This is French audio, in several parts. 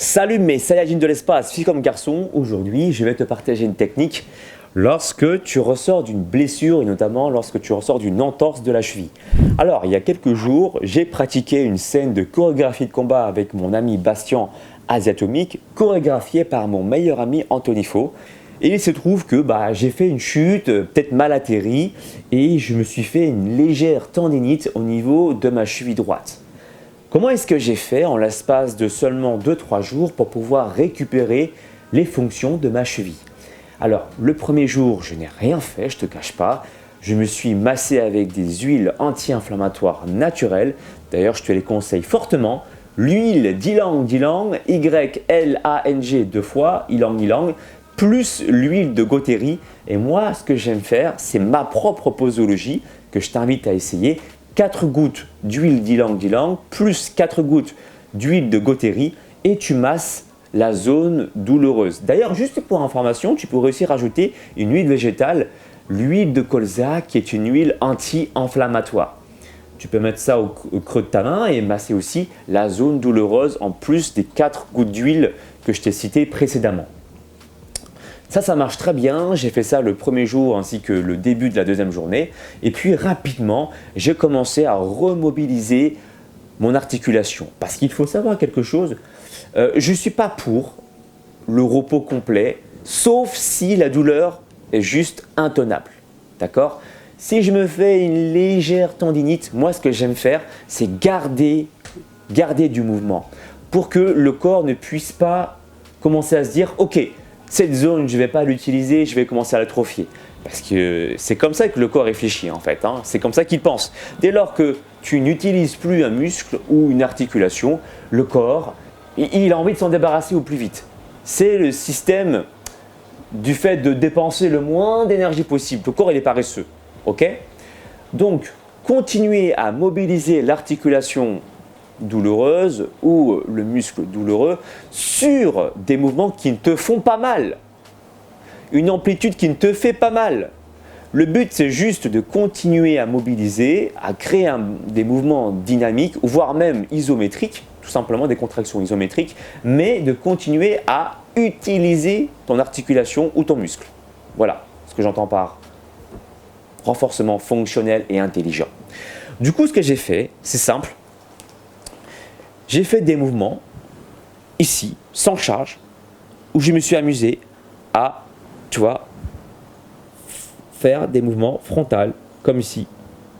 Salut mes Saiyajins de l'espace, filles comme garçons, aujourd'hui je vais te partager une technique lorsque tu ressors d'une blessure et notamment lorsque tu ressors d'une entorse de la cheville. Alors il y a quelques jours, j'ai pratiqué une scène de chorégraphie de combat avec mon ami Bastien Asiatomique, chorégraphiée par mon meilleur ami Anthony Faux. Et il se trouve que j'ai fait une chute, peut-être mal atterrie, et je me suis fait une légère tendinite au niveau de ma cheville droite. Comment est-ce que j'ai fait en l'espace de seulement 2-3 jours pour pouvoir récupérer les fonctions de ma cheville? Alors, le premier jour, je n'ai rien fait, je ne te cache pas. Je me suis massé avec des huiles anti-inflammatoires naturelles. D'ailleurs, je te les conseille fortement. L'huile d'ylang ylang, Y-L-A-N-G 2 fois, ylang ylang, plus l'huile de gotheri. Et moi, ce que j'aime faire, c'est ma propre posologie que je t'invite à essayer. 4 gouttes d'huile d'ylang ylang plus 4 gouttes d'huile de gotheri et tu masses la zone douloureuse. D'ailleurs, juste pour information, tu pourrais aussi rajouter une huile végétale, l'huile de colza qui est une huile anti-inflammatoire. Tu peux mettre ça au creux de ta main et masser aussi la zone douloureuse en plus des 4 gouttes d'huile que je t'ai citées précédemment. Ça marche très bien. J'ai fait ça le premier jour ainsi que le début de la deuxième journée. Et puis rapidement, j'ai commencé à remobiliser mon articulation. Parce qu'il faut savoir quelque chose, je ne suis pas pour le repos complet, sauf si la douleur est juste intenable. D'accord? Si je me fais une légère tendinite, moi ce que j'aime faire, c'est garder du mouvement pour que le corps ne puisse pas commencer à se dire « Ok, cette zone, je ne vais pas l'utiliser, je vais commencer à l'atrophier. » Parce que c'est comme ça que le corps réfléchit en fait, c'est comme ça qu'il pense. Dès lors que tu n'utilises plus un muscle ou une articulation, le corps, il a envie de s'en débarrasser au plus vite. C'est le système du fait de dépenser le moins d'énergie possible. Le corps, il est paresseux. Ok? Donc, continuer à mobiliser l'articulation douloureuse ou le muscle douloureux sur des mouvements qui ne te font pas mal, une amplitude qui ne te fait pas mal. Le but, c'est juste de continuer à mobiliser, à créer des mouvements dynamiques, voire même isométriques, tout simplement des contractions isométriques, mais de continuer à utiliser ton articulation ou ton muscle. Voilà ce que j'entends par renforcement fonctionnel et intelligent. Du coup, ce que j'ai fait, c'est simple. J'ai fait des mouvements ici, sans charge, où je me suis amusé à, faire des mouvements frontales, comme ici,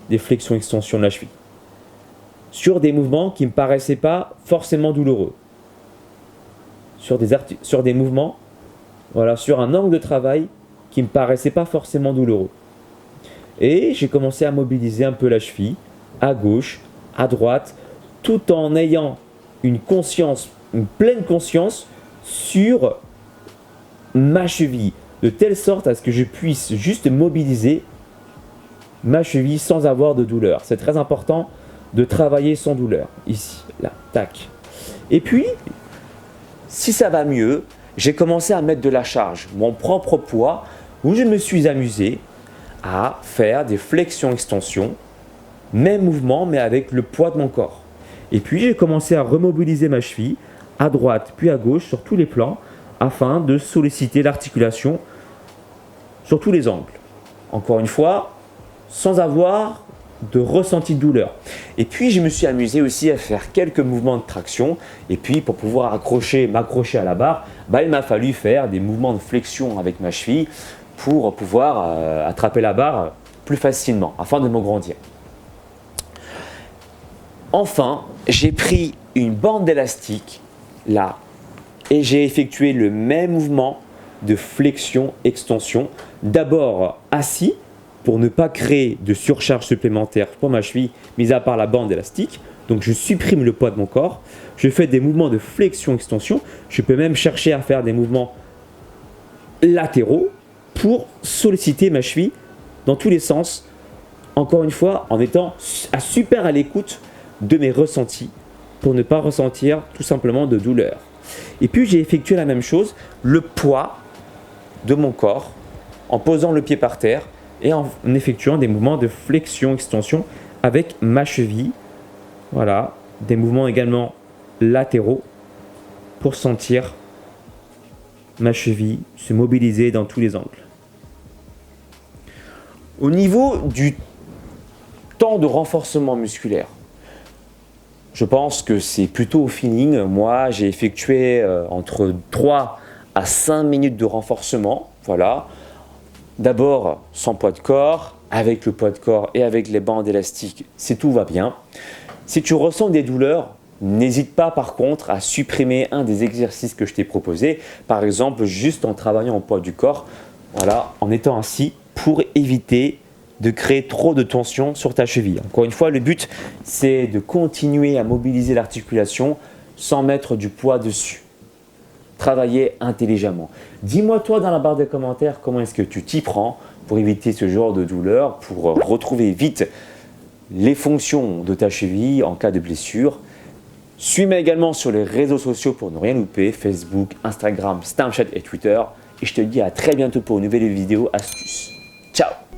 des flexions-extensions de la cheville. Sur des mouvements qui ne me paraissaient pas forcément douloureux. Sur des mouvements, sur un angle de travail qui ne me paraissait pas forcément douloureux. Et j'ai commencé à mobiliser un peu la cheville, à gauche, à droite, tout en ayant une pleine conscience sur ma cheville, de telle sorte à ce que je puisse juste mobiliser ma cheville sans avoir de douleur. C'est très important de travailler sans douleur. Ici, là, tac. Et puis, si ça va mieux, j'ai commencé à mettre de la charge, mon propre poids, où je me suis amusé à faire des flexions-extensions, même mouvement, mais avec le poids de mon corps. Et puis, j'ai commencé à remobiliser ma cheville, à droite puis à gauche, sur tous les plans, afin de solliciter l'articulation sur tous les angles. Encore une fois, sans avoir de ressenti de douleur. Et puis, je me suis amusé aussi à faire quelques mouvements de traction. Et puis, pour pouvoir m'accrocher à la barre, il m'a fallu faire des mouvements de flexion avec ma cheville pour pouvoir attraper la barre plus facilement, afin de m'agrandir. Enfin, j'ai pris une bande d'élastique, là, et j'ai effectué le même mouvement de flexion-extension. D'abord assis, pour ne pas créer de surcharge supplémentaire pour ma cheville, mis à part la bande élastique. Donc je supprime le poids de mon corps. Je fais des mouvements de flexion-extension. Je peux même chercher à faire des mouvements latéraux pour solliciter ma cheville dans tous les sens. Encore une fois, en étant super à l'écoute de mes ressentis pour ne pas ressentir tout simplement de douleur. Et puis j'ai effectué la même chose, le poids de mon corps en posant le pied par terre et en effectuant des mouvements de flexion-extension avec ma cheville. Voilà, des mouvements également latéraux pour sentir ma cheville se mobiliser dans tous les angles. Au niveau du temps de renforcement musculaire, je pense que c'est plutôt au feeling. Moi, j'ai effectué entre 3 à 5 minutes de renforcement. Voilà. D'abord sans poids de corps, avec le poids de corps et avec les bandes élastiques, si tout va bien. Si tu ressens des douleurs, n'hésite pas par contre à supprimer un des exercices que je t'ai proposé. Par exemple, juste en travaillant au poids du corps, voilà, en étant assis pour éviter de créer trop de tension sur ta cheville. Encore une fois, le but, c'est de continuer à mobiliser l'articulation sans mettre du poids dessus. Travailler intelligemment. Dis-moi toi dans la barre des commentaires comment est-ce que tu t'y prends pour éviter ce genre de douleur, pour retrouver vite les fonctions de ta cheville en cas de blessure. Suis-moi également sur les réseaux sociaux pour ne rien louper, Facebook, Instagram, Snapchat et Twitter. Et je te dis à très bientôt pour une nouvelle vidéo astuce. Ciao!